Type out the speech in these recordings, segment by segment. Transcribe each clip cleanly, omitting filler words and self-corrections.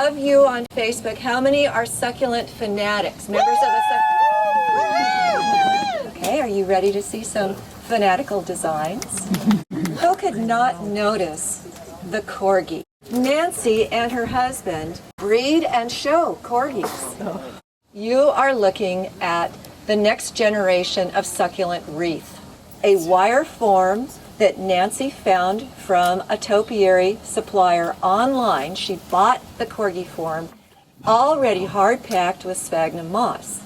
of you on Facebook, how many are Succulent Fanatics? Members of the Succulent? Okay, are you ready to see some fanatical designs? Who could not notice the corgi? Nancy and her husband breed and show corgis. You are looking at the next generation of succulent wreath, a wire form that Nancy found from a topiary supplier online. She bought the corgi form already hard packed with sphagnum moss.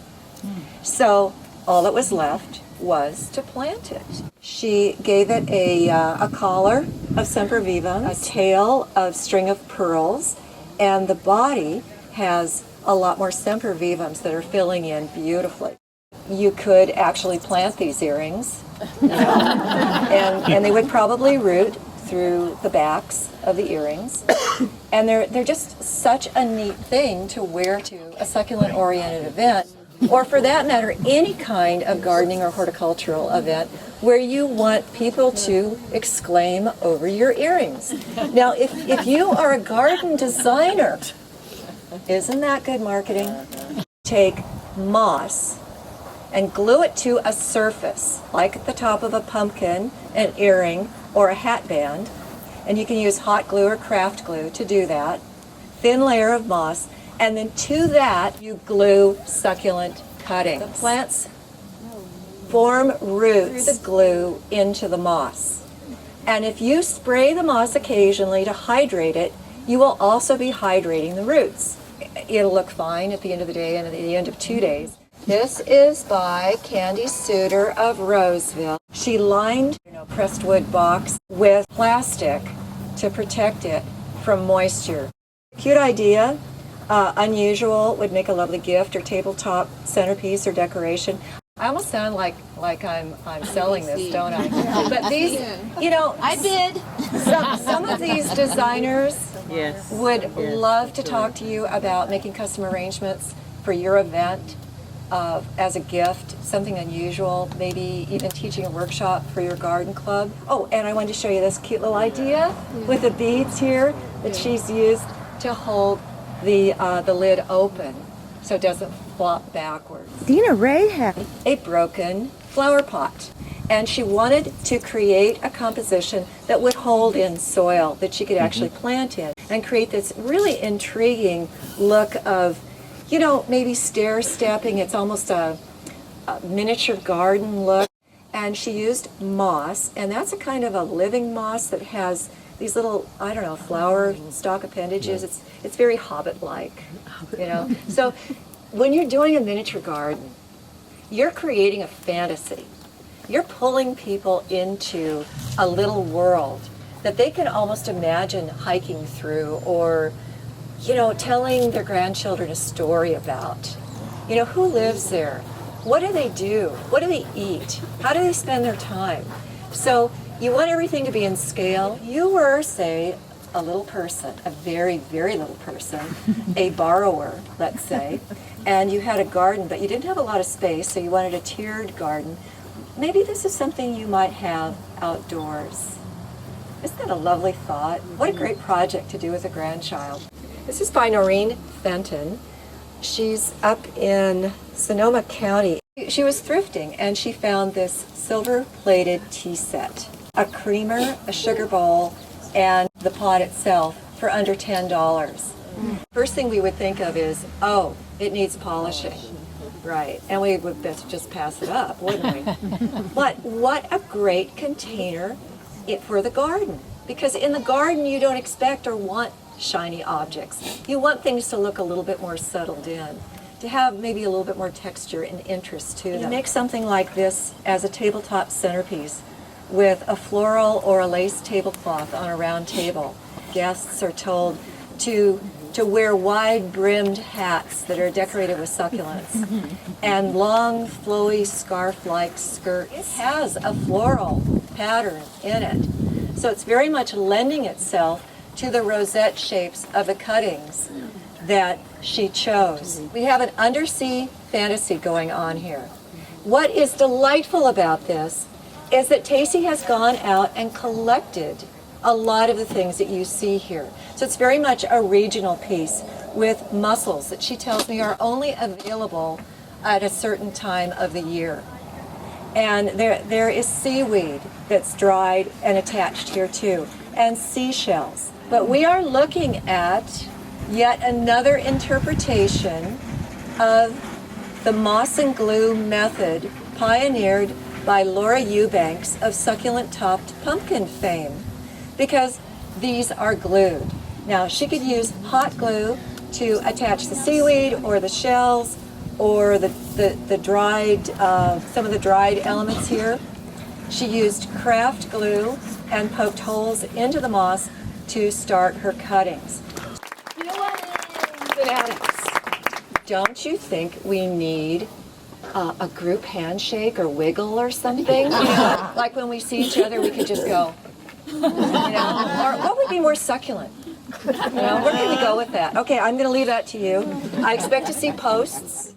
So all that was left was to plant it. She gave it a collar of sempervivums, a tail of string of pearls, and the body has a lot more sempervivums that are filling in beautifully. You could actually plant these earrings, and they would probably root through the backs of the earrings. And they're just such a neat thing to wear to a succulent-oriented event, or for that matter, any kind of gardening or horticultural event where you want people to exclaim over your earrings. Now, if you are a garden designer, isn't that good marketing? Take moss and glue it to a surface, like at the top of a pumpkin, an earring, or a hat band. And you can use hot glue or craft glue to do that. Thin layer of moss. And then to that, you glue succulent cuttings. The plants form roots through the glue into the moss. And if you spray the moss occasionally to hydrate it, you will also be hydrating the roots. It'll look fine at the end of the day and at the end of 2 days. This is by Candy Suter of Roseville. She lined pressed wood box with plastic to protect it from moisture. Cute idea. Unusual, would make a lovely gift or tabletop centerpiece or decoration. I almost sound like I'm selling this, don't I? But these, I bid. Some of these designers would love to talk to you about making custom arrangements for your event as a gift, something unusual, maybe even teaching a workshop for your garden club. Oh, and I wanted to show you this cute little idea with the beads here that she's used to hold the lid open so it doesn't flop backwards. Dina Ray had a broken flower pot, and she wanted to create a composition that would hold in soil that she could actually plant in and create this really intriguing look of, maybe stair stepping. It's almost a miniature garden look. And she used moss, and that's a kind of a living moss that has these little, flower stalk appendages. It's very Hobbit-like, So when you're doing a miniature garden, you're creating a fantasy. You're pulling people into a little world that they can almost imagine hiking through or, telling their grandchildren a story about. Who lives there? What do they do? What do they eat? How do they spend their time? So you want everything to be in scale. You were, say, a little person, a very, very little person, a borrower, let's say, and you had a garden, but you didn't have a lot of space, so you wanted a tiered garden. Maybe this is something you might have outdoors. Isn't that a lovely thought? What a great project to do with a grandchild. This is by Noreen Fenton. She's up in Sonoma County. She was thrifting, and she found this silver-plated tea set. A creamer, a sugar bowl, and the pot itself for under $10. First thing we would think of is, oh, it needs polishing. Right, and we would just pass it up, wouldn't we? But what a great container for the garden. Because in the garden you don't expect or want shiny objects. You want things to look a little bit more settled in, to have maybe a little bit more texture and interest to them. You make something like this as a tabletop centerpiece with a floral or a lace tablecloth on a round table. Guests are told to wear wide-brimmed hats that are decorated with succulents and long, flowy, scarf-like skirts. It has a floral pattern in it, so it's very much lending itself to the rosette shapes of the cuttings that she chose. We have an undersea fantasy going on here. What is delightful about this is that Tacy has gone out and collected a lot of the things that you see here. So it's very much a regional piece with mussels that she tells me are only available at a certain time of the year. And there is seaweed that's dried and attached here too, and seashells. But we are looking at yet another interpretation of the moss and glue method pioneered by Laura Eubanks of succulent-topped pumpkin fame, because these are glued. Now, she could use hot glue to attach the seaweed or the shells or the dried, some of the dried elements here. She used craft glue and poked holes into the moss to start her cuttings. You know what, fanatics? Don't you think we need a group handshake or wiggle or something? You know, like when we see each other, we could just go, you know, or what would be more succulent? You know, we're going to go with that. Okay, I'm going to leave that to you. I expect to see posts.